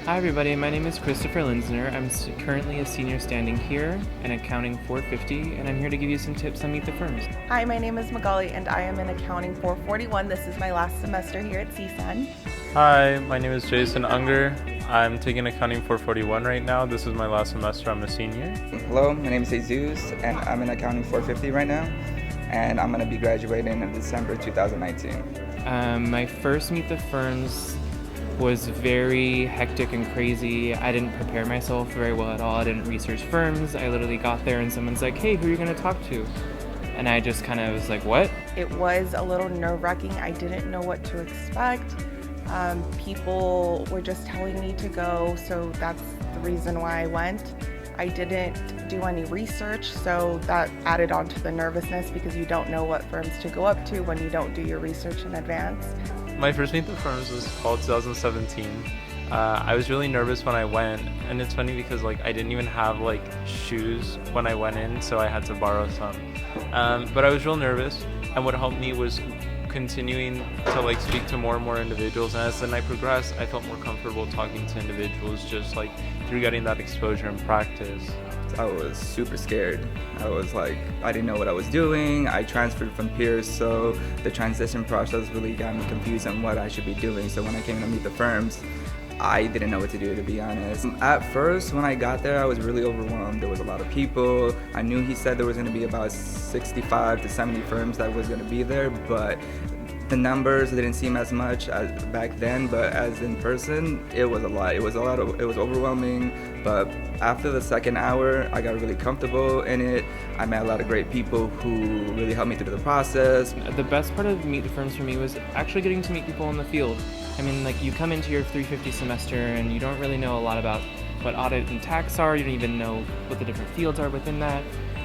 Hi everybody, my name is Christopher Linsner. I'm currently a senior standing here in Accounting 450, and I'm here to give you some tips on Meet the Firms. Hi, my name is Magali, and I am in Accounting 441. This is my last semester here at CSUN. Hi, my name is CSUN Unger. I'm taking Accounting 441 right now. This is my last semester. I'm a senior. Hello, my name is Jesus, and I'm in Accounting 450 right now, and I'm going to be graduating in December 2019. My first Meet the Firms was very hectic and crazy. I didn't prepare myself very well at all. I didn't research firms. I literally got there and someone's like, hey, who are you going to talk to? And I just kind of was like, what? It was a little nerve-wracking. I didn't know what to expect. People were just telling me to go, so that's the reason why I went. I didn't do any research, so that added on to the nervousness because you don't know what firms to go up to when you don't do your research in advance. My first Meet the Firms was fall 2017. I was really nervous when I went, and it's funny because I didn't even have shoes when I went in, so I had to borrow some. But I was real nervous, and what helped me was continuing to speak to more and more individuals, and as the night progressed, I felt more comfortable talking to individuals just through getting that exposure and practice. I was super scared. I didn't know what I was doing. I transferred from peers, so the transition process really got me confused on what I should be doing. So when I came to meet the firms, I didn't know what to do, to be honest. At first, when I got there, I was really overwhelmed. There was a lot of people. I knew he said there was going to be about 65 to 70 firms that was going to be there, but the numbers didn't seem as much as back then, but as in person, it was a lot. It was overwhelming, but after the second hour, I got really comfortable in it. I met a lot of great people who really helped me through the process. The best part of Meet the Firms for me was actually getting to meet people in the field. I mean, you come into your 350 semester and you don't really know a lot about what audit and tax are. You don't even know what the different fields are within that.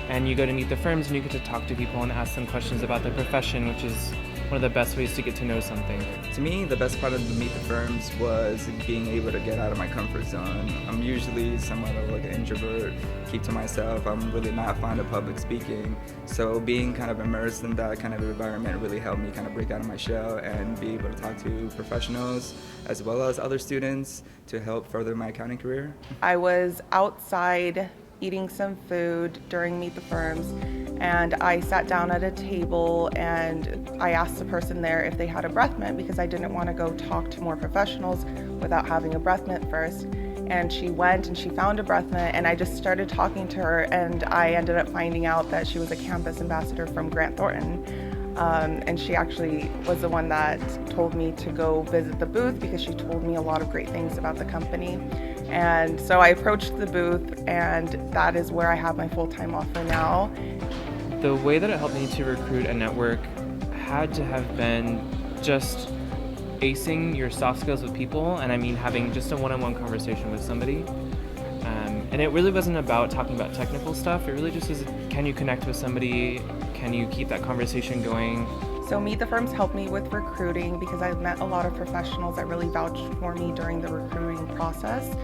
And you go to Meet the Firms and you get to talk to people and ask them questions about their profession, which is one of the best ways to get to know something. To me, the best part of the Meet the Firms was being able to get out of my comfort zone. I'm usually somewhat of an introvert, keep to myself. I'm really not fond of public speaking. So being kind of immersed in that kind of environment really helped me kind of break out of my shell and be able to talk to professionals as well as other students to help further my accounting career. I was outside eating some food during Meet the Firms, and I sat down at a table and I asked the person there if they had a breath mint because I didn't want to go talk to more professionals without having a breath mint first. And she went and she found a breath mint, and I just started talking to her, and I ended up finding out that she was a campus ambassador from Grant Thornton. And she actually was the one that told me to go visit the booth because she told me a lot of great things about the company. And so I approached the booth, and that is where I have my full-time offer now. The way that it helped me to recruit a network had to have been just acing your soft skills with people, and I mean having just a one-on-one conversation with somebody. And it really wasn't about talking about technical stuff. It really just was, can you connect with somebody? Can you keep that conversation going? So Meet the Firms helped me with recruiting because I've met a lot of professionals that really vouched for me during the recruiting process.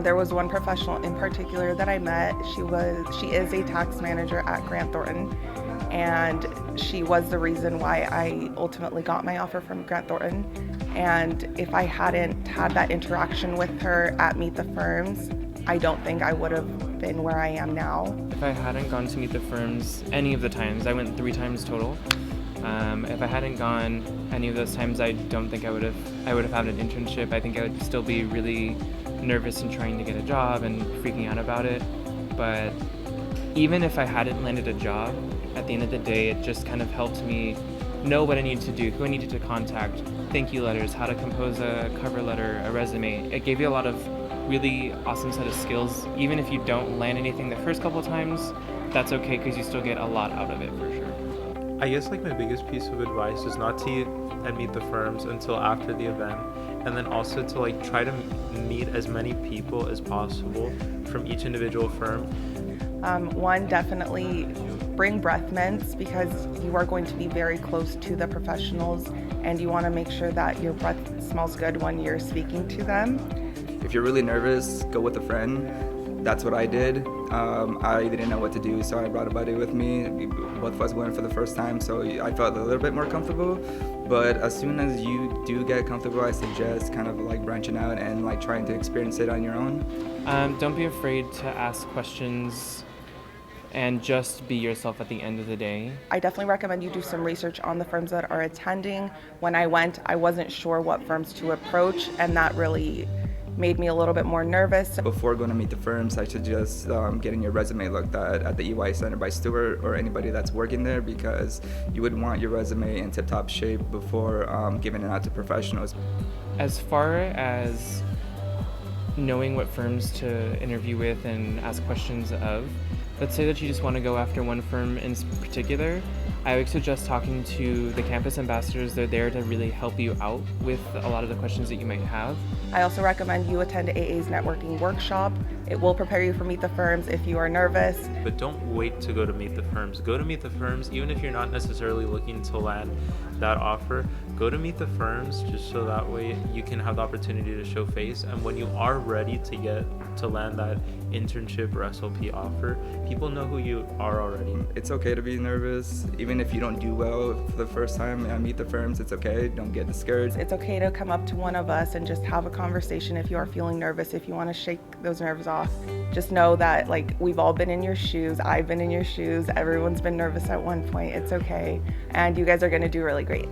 There was one professional in particular that I met. She is a tax manager at Grant Thornton, and she was the reason why I ultimately got my offer from Grant Thornton. And if I hadn't had that interaction with her at Meet the Firms, I don't think I would have been where I am now. If I hadn't gone to Meet the Firms any of the times, I went 3 times total. If I hadn't gone any of those times, I don't think I would have had an internship. I think I would still be really nervous and trying to get a job and freaking out about it. But even if I hadn't landed a job, at the end of the day, it just kind of helped me know what I needed to do, who I needed to contact, thank you letters, how to compose a cover letter, a resume. It gave you a lot of really awesome set of skills. Even if you don't land anything the first couple of times, that's okay because you still get a lot out of it for sure. I guess my biggest piece of advice is not to meet the firms until after the event, and then also to try to meet as many people as possible from each individual firm. One, definitely bring breath mints because you are going to be very close to the professionals, and you want to make sure that your breath smells good when you're speaking to them. If you're really nervous, go with a friend. That's what I did. I didn't know what to do, so I brought a buddy with me. Both of us went for the first time, so I felt a little bit more comfortable. But as soon as you do get comfortable, I suggest kind of like branching out and like trying to experience it on your own. Don't be afraid to ask questions and just be yourself at the end of the day. I definitely recommend you do some research on the firms that are attending. When I went, I wasn't sure what firms to approach, and that really made me a little bit more nervous. Before going to meet the firms, I suggest getting your resume looked at the EY Center by Stuart or anybody that's working there, because you would want your resume in tip-top shape before giving it out to professionals. As far as knowing what firms to interview with and ask questions of, let's say that you just want to go after one firm in particular, I would suggest talking to the campus ambassadors. They're there to really help you out with a lot of the questions that you might have. I also recommend you attend AA's networking workshop. It will prepare you for Meet the Firms if you are nervous. But don't wait to go to meet the firms. Go to meet the firms, even if you're not necessarily looking to land that offer. Go to meet the firms just so that way you can have the opportunity to show face. And when you are ready to land that internship or SLP offer, people know who you are already. It's okay to be nervous. Even if you don't do well for the first time at Meet the Firms, it's okay. Don't get discouraged. It's okay to come up to one of us and just have a conversation if you are feeling nervous, if you want to shake those nerves off. Just know that we've all been in your shoes. I've been in your shoes. Everyone's been nervous at one point. It's okay. And you guys are going to do really great.